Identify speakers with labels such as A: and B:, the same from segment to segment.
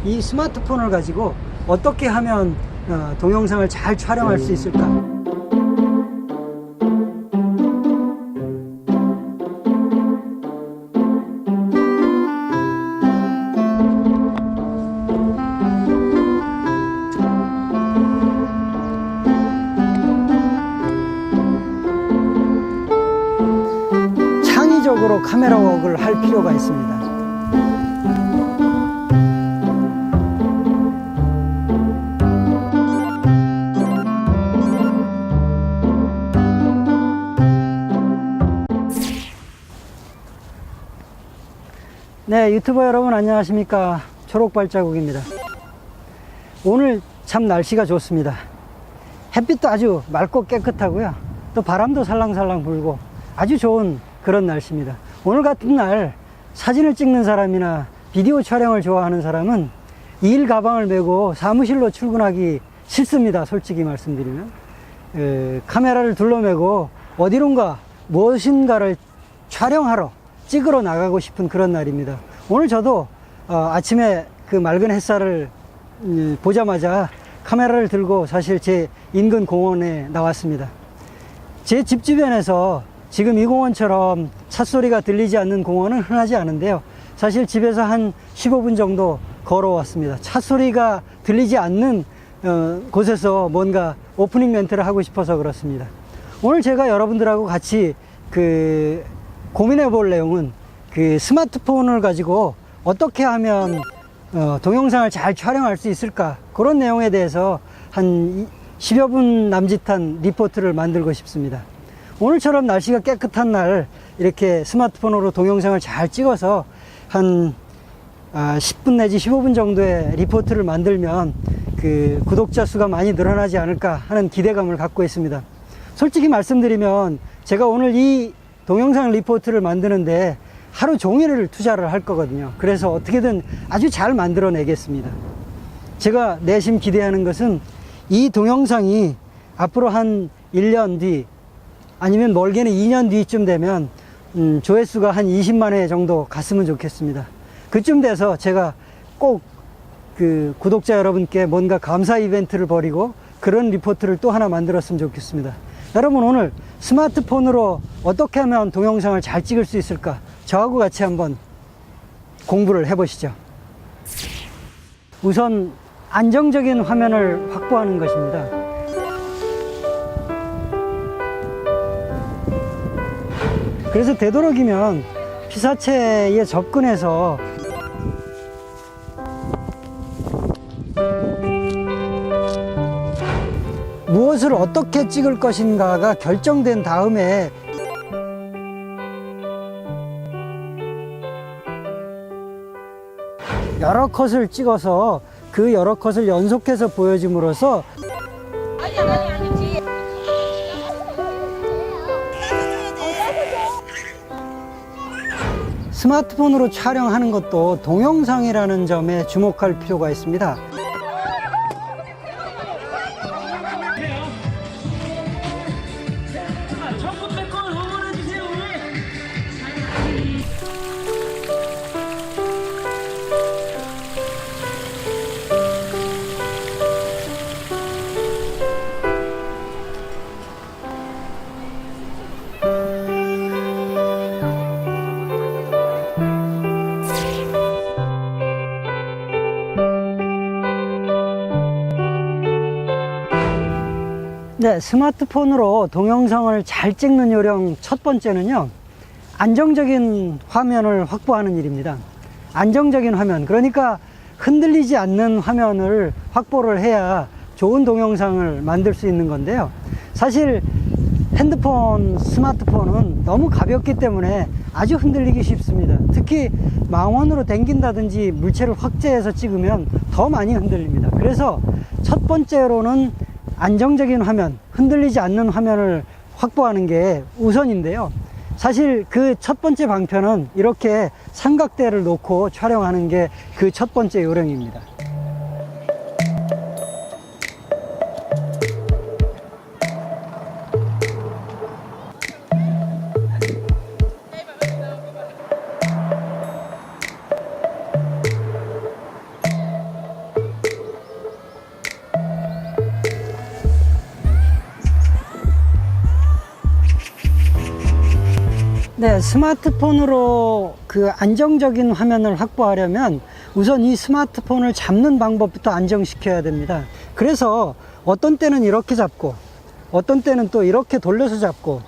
A: 이 스마트폰을 가지고 어떻게 하면 동영상을 잘 촬영할 수 있을까? 창의적으로 카메라 웍을 할 필요가 있습니다. 네, 유튜버 여러분 안녕하십니까. 초록발자국입니다. 오늘 참 날씨가 좋습니다. 햇빛도 아주 맑고 깨끗하고요. 또 바람도 살랑살랑 불고 아주 좋은 그런 날씨입니다. 오늘 같은 날 사진을 찍는 사람이나 비디오 촬영을 좋아하는 사람은 일 가방을 메고 사무실로 출근하기 싫습니다. 솔직히 말씀드리면 카메라를 둘러매고 어디론가 무엇인가를 촬영하러 찍으러 나가고 싶은 그런 날입니다. 오늘 저도 아침에 그 맑은 햇살을 보자마자 카메라를 들고 사실 제 인근 공원에 나왔습니다. 제 집 주변에서 지금 이 공원처럼 찻소리가 들리지 않는 공원은 흔하지 않은데요. 사실 집에서 한 15분 정도 걸어왔습니다. 찻소리가 들리지 않는 곳에서 뭔가 오프닝 멘트를 하고 싶어서 그렇습니다. 오늘 제가 여러분들하고 같이 고민해 볼 내용은 스마트폰을 가지고 어떻게 하면 동영상을 잘 촬영할 수 있을까, 그런 내용에 대해서 한 10여 분 남짓한 리포트를 만들고 싶습니다. 오늘처럼 날씨가 깨끗한 날 이렇게 스마트폰으로 동영상을 잘 찍어서 한 10분 내지 15분 정도의 리포트를 만들면 구독자 수가 많이 늘어나지 않을까 하는 기대감을 갖고 있습니다. 솔직히 말씀드리면 제가 오늘 이 동영상 리포트를 만드는데 하루 종일을 투자를 할 거거든요. 그래서 어떻게든 아주 잘 만들어 내겠습니다. 제가 내심 기대하는 것은 이 동영상이 앞으로 한 1년 뒤 아니면 멀게는 2년 뒤쯤 되면 조회수가 한 20만 회 정도 갔으면 좋겠습니다. 그쯤 돼서 제가 꼭 구독자 여러분께 뭔가 감사 이벤트를 벌이고 그런 리포트를 또 하나 만들었으면 좋겠습니다. 여러분, 오늘 스마트폰으로 어떻게 하면 동영상을 잘 찍을 수 있을까? 저하고 같이 한번 공부를 해보시죠. 우선 안정적인 화면을 확보하는 것입니다. 그래서 되도록이면 피사체에 접근해서 무엇을 어떻게 찍을 것인가가 결정된 다음에 여러 컷을 찍어서 그 여러 컷을 연속해서 보여줌으로써 스마트폰으로 촬영하는 것도 동영상이라는 점에 주목할 필요가 있습니다. 네, 스마트폰으로 동영상을 잘 찍는 요령 첫 번째는요, 안정적인 화면을 확보하는 일입니다. 안정적인 화면, 그러니까 흔들리지 않는 화면을 확보를 해야 좋은 동영상을 만들 수 있는 건데요. 사실 핸드폰, 스마트폰은 너무 가볍기 때문에 아주 흔들리기 쉽습니다. 특히 망원으로 당긴다든지 물체를 확대해서 찍으면 더 많이 흔들립니다. 그래서 첫 번째로는 안정적인 화면, 흔들리지 않는 화면을 확보하는 게 우선인데요. 사실 그 첫 번째 방편은 이렇게 삼각대를 놓고 촬영하는 게 그 첫 번째 요령입니다. 네, 스마트폰으로 그 안정적인 화면을 확보하려면 우선 이 스마트폰을 잡는 방법부터 안정시켜야 됩니다. 그래서 어떤 때는 이렇게 잡고 어떤 때는 또 이렇게 돌려서 잡고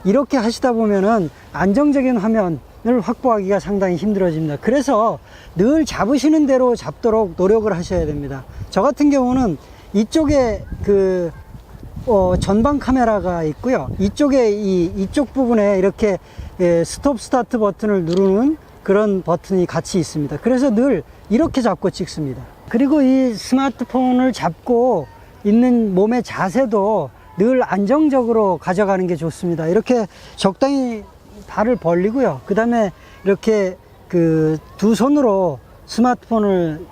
A: 이렇게 하시다 보면은 안정적인 화면을 확보하기가 상당히 힘들어집니다. 그래서 늘 잡으시는 대로 잡도록 노력을 하셔야 됩니다. 저 같은 경우는 이쪽에 그 전방 카메라가 있고요. 이쪽에 이쪽 부분에 이렇게 스톱 스타트 버튼을 누르는 그런 버튼이 같이 있습니다. 그래서 늘 이렇게 잡고 찍습니다. 그리고 이 스마트폰을 잡고 있는 몸의 자세도 늘 안정적으로 가져가는 게 좋습니다. 이렇게 적당히 발을 벌리고요. 그 다음에 이렇게 그 두 손으로 스마트폰을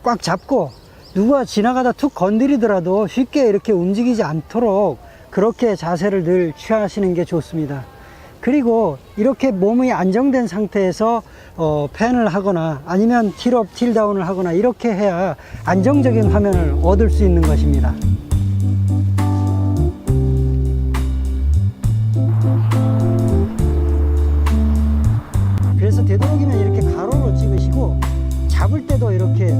A: 꽉 잡고 누가 지나가다 툭 건드리더라도 쉽게 이렇게 움직이지 않도록 그렇게 자세를 늘 취하시는 게 좋습니다. 그리고 이렇게 몸이 안정된 상태에서 팬을 하거나 아니면 틸업, 틸다운을 하거나 이렇게 해야 안정적인 화면을 얻을 수 있는 것입니다. 그래서 되도록이면 이렇게 가로로 찍으시고 잡을 때도 이렇게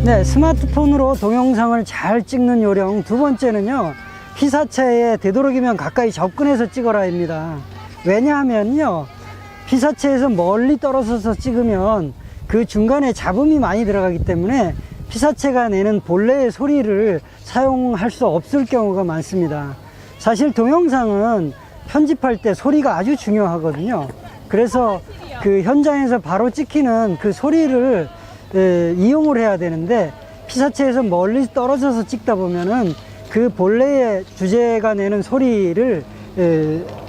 A: 네, 스마트폰으로 동영상을 잘 찍는 요령 두 번째는요, 피사체에 되도록이면 가까이 접근해서 찍어라입니다. 왜냐하면요, 피사체에서 멀리 떨어져서 찍으면 그 중간에 잡음이 많이 들어가기 때문에 피사체가 내는 본래의 소리를 사용할 수 없을 경우가 많습니다. 사실 동영상은 편집할 때 소리가 아주 중요하거든요. 그래서 그 현장에서 바로 찍히는 그 소리를 이용을 해야 되는데 피사체에서 멀리 떨어져서 찍다 보면은 그 본래의 주제가 내는 소리를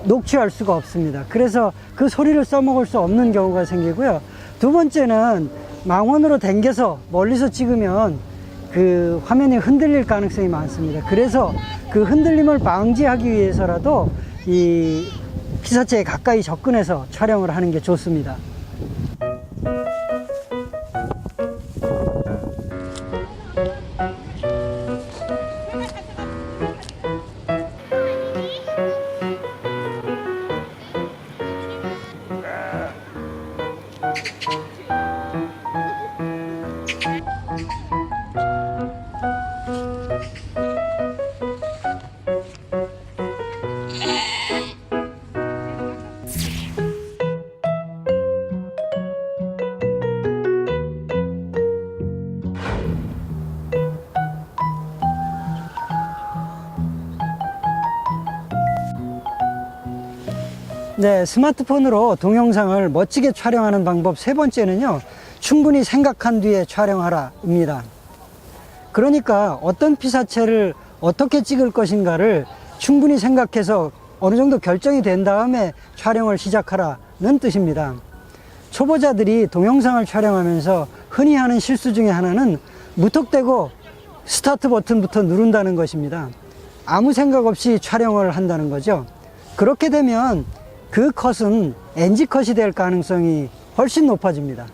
A: 녹취할 수가 없습니다. 그래서 그 소리를 써먹을 수 없는 경우가 생기고요. 두 번째는 망원으로 당겨서 멀리서 찍으면 그 화면이 흔들릴 가능성이 많습니다. 그래서 그 흔들림을 방지하기 위해서라도 이 피사체에 가까이 접근해서 촬영을 하는 게 좋습니다. 네, 스마트폰으로 동영상을 멋지게 촬영하는 방법 세 번째는요, 충분히 생각한 뒤에 촬영하라 입니다. 그러니까 어떤 피사체를 어떻게 찍을 것인가를 충분히 생각해서 어느 정도 결정이 된 다음에 촬영을 시작하라는 뜻입니다. 초보자들이 동영상을 촬영하면서 흔히 하는 실수 중에 하나는 무턱대고 스타트 버튼부터 누른다는 것입니다. 아무 생각 없이 촬영을 한다는 거죠. 그렇게 되면 그 컷은 NG 컷이 될 가능성이 훨씬 높아집니다.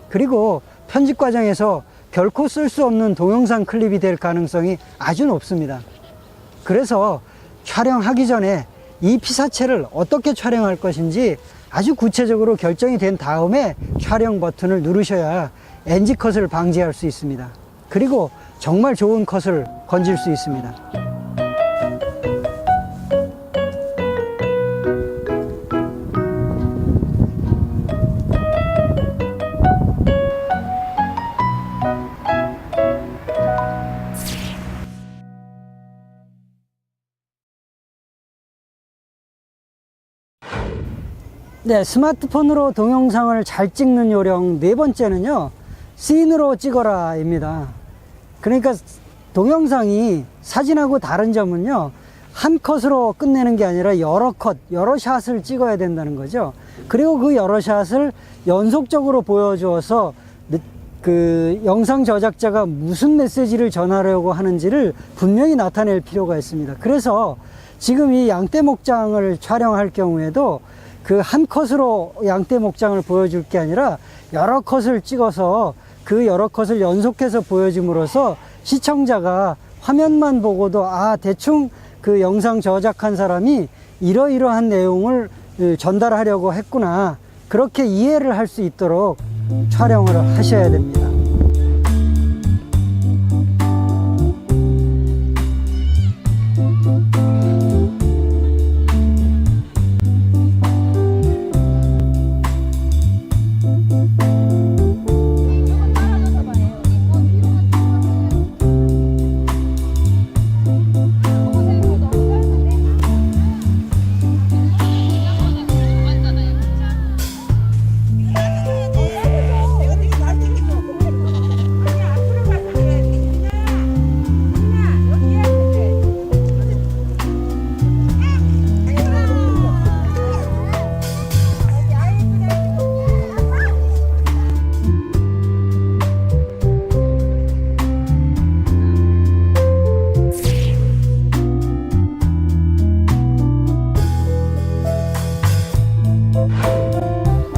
A: 그리고 편집 과정에서 결코 쓸 수 없는 동영상 클립이 될 가능성이 아주 높습니다. 그래서 촬영하기 전에 이 피사체를 어떻게 촬영할 것인지 아주 구체적으로 결정이 된 다음에 촬영 버튼을 누르셔야 NG 컷을 방지할 수 있습니다. 그리고 정말 좋은 컷을 건질 수 있습니다. 네, 스마트폰으로 동영상을 잘 찍는 요령 네 번째는요, 씬으로 찍어라 입니다. 그러니까 동영상이 사진하고 다른 점은요, 한 컷으로 끝내는 게 아니라 여러 컷, 여러 샷을 찍어야 된다는 거죠. 그리고 그 여러 샷을 연속적으로 보여주어서 그 영상 저작자가 무슨 메시지를 전하려고 하는지를 분명히 나타낼 필요가 있습니다. 그래서 지금 이 양떼 목장을 촬영할 경우에도 그 한 컷으로 양떼 목장을 보여줄 게 아니라 여러 컷을 찍어서 그 여러 컷을 연속해서 보여줌으로써 시청자가 화면만 보고도 아, 대충 그 영상 저작한 사람이 이러이러한 내용을 전달하려고 했구나, 그렇게 이해를 할 수 있도록 촬영을 하셔야 됩니다.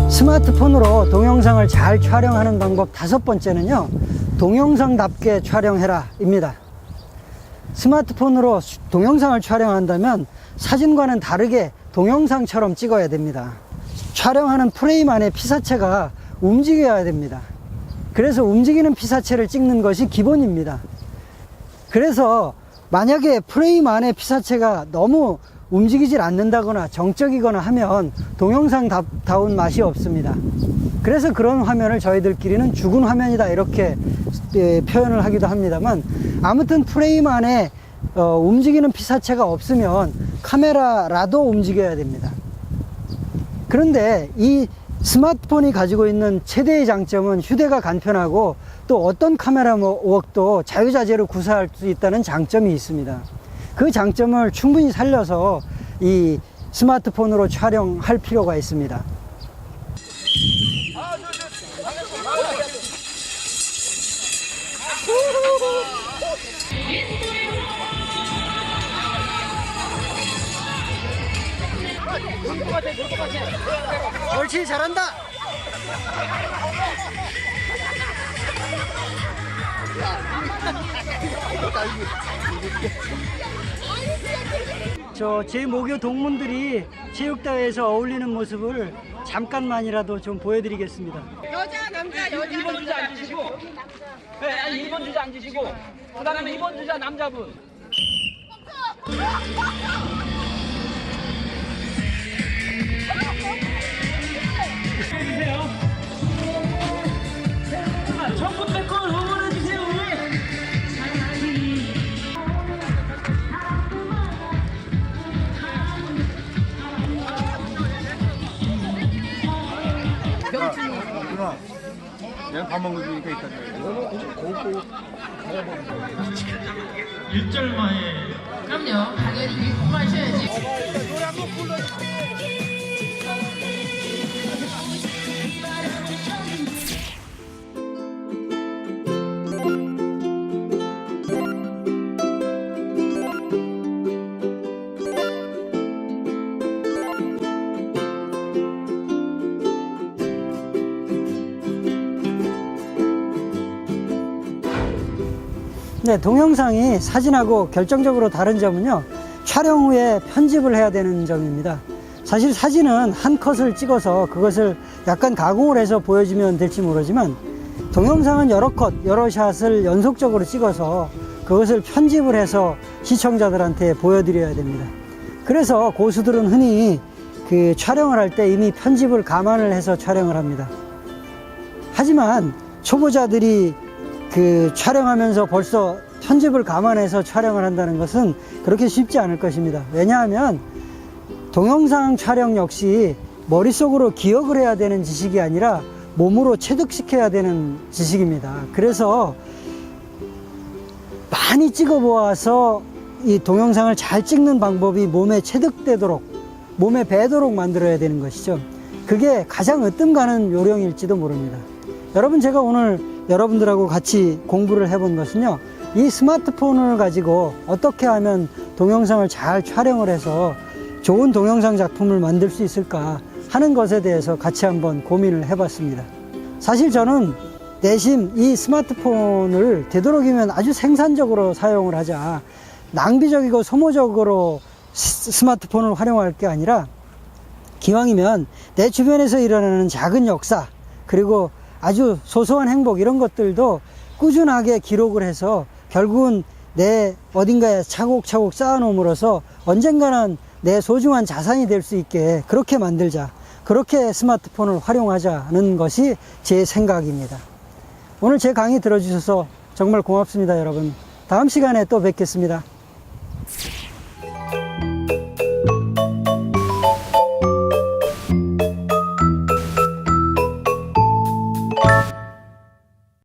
A: 스마트폰으로 동영상을 잘 촬영하는 방법 5번째는요, 동영상답게 촬영해라 입니다. 스마트폰으로 동영상을 촬영한다면 사진과는 다르게 동영상처럼 찍어야 됩니다. 촬영하는 프레임 안에 피사체가 움직여야 됩니다. 그래서 움직이는 피사체를 찍는 것이 기본입니다. 그래서 만약에 프레임 안에 피사체가 너무 움직이질 않는다거나 정적이거나 하면 동영상다운 맛이 없습니다. 그래서 그런 화면을 저희들끼리는 죽은 화면이다 이렇게 표현을 하기도 합니다만, 아무튼 프레임 안에 움직이는 피사체가 없으면 카메라라도 움직여야 됩니다. 그런데 이 스마트폰이 가지고 있는 최대의 장점은 휴대가 간편하고 또 어떤 카메라 웍도 자유자재로 구사할 수 있다는 장점이 있습니다. 그 장점을 충분히 살려서 이 스마트폰으로 촬영할 필요가 있습니다. 옳지, 잘한다. 제 모교 동문들이 체육대회에서 어울리는 모습을 잠깐만이라도 좀 보여드리겠습니다.
B: 여자, 남자, 여자.
C: 1번 주자 앉으시고, 네, 1번 주자 앉으시고, 그 다음에 2번 주자 남자분. 해주세요. 전국 백걸 응원해주세요.
D: 누나, 내가 밥 먹는 거니까 이따 고고
C: 1절만에.
B: 그럼요. 당연히 일품 하셔야지.
A: 네, 동영상이 사진하고 결정적으로 다른 점은요, 촬영 후에 편집을 해야 되는 점입니다. 사실 사진은 한 컷을 찍어서 그것을 약간 가공을 해서 보여주면 될지 모르지만, 동영상은 여러 컷, 여러 샷을 연속적으로 찍어서 그것을 편집을 해서 시청자들한테 보여드려야 됩니다. 그래서 고수들은 흔히 그 촬영을 할 때 이미 편집을 감안을 해서 촬영을 합니다. 하지만 초보자들이 그 촬영하면서 벌써 편집을 감안해서 촬영을 한다는 것은 그렇게 쉽지 않을 것입니다. 왜냐하면 동영상 촬영 역시 머릿속으로 기억을 해야 되는 지식이 아니라 몸으로 체득시켜야 되는 지식입니다. 그래서 많이 찍어 보아서 이 동영상을 잘 찍는 방법이 몸에 체득되도록, 몸에 배도록 만들어야 되는 것이죠. 그게 가장 으뜸가는 요령일지도 모릅니다. 여러분, 제가 오늘 여러분들하고 같이 공부를 해본 것은요, 이 스마트폰을 가지고 어떻게 하면 동영상을 잘 촬영을 해서 좋은 동영상 작품을 만들 수 있을까, 하는 것에 대해서 같이 한번 고민을 해봤습니다. 사실 저는 내심 이 스마트폰을 되도록이면 아주 생산적으로 사용을 하자, 낭비적이고 소모적으로 스마트폰을 활용할 게 아니라 기왕이면 내 주변에서 일어나는 작은 역사, 그리고 아주 소소한 행복, 이런 것들도 꾸준하게 기록을 해서 결국은 내 어딘가에 차곡차곡 쌓아놓음으로써 언젠가는 내 소중한 자산이 될 수 있게 그렇게 만들자, 그렇게 스마트폰을 활용하자는 것이 제 생각입니다. 오늘 제 강의 들어주셔서 정말 고맙습니다, 여러분. 다음 시간에 또 뵙겠습니다.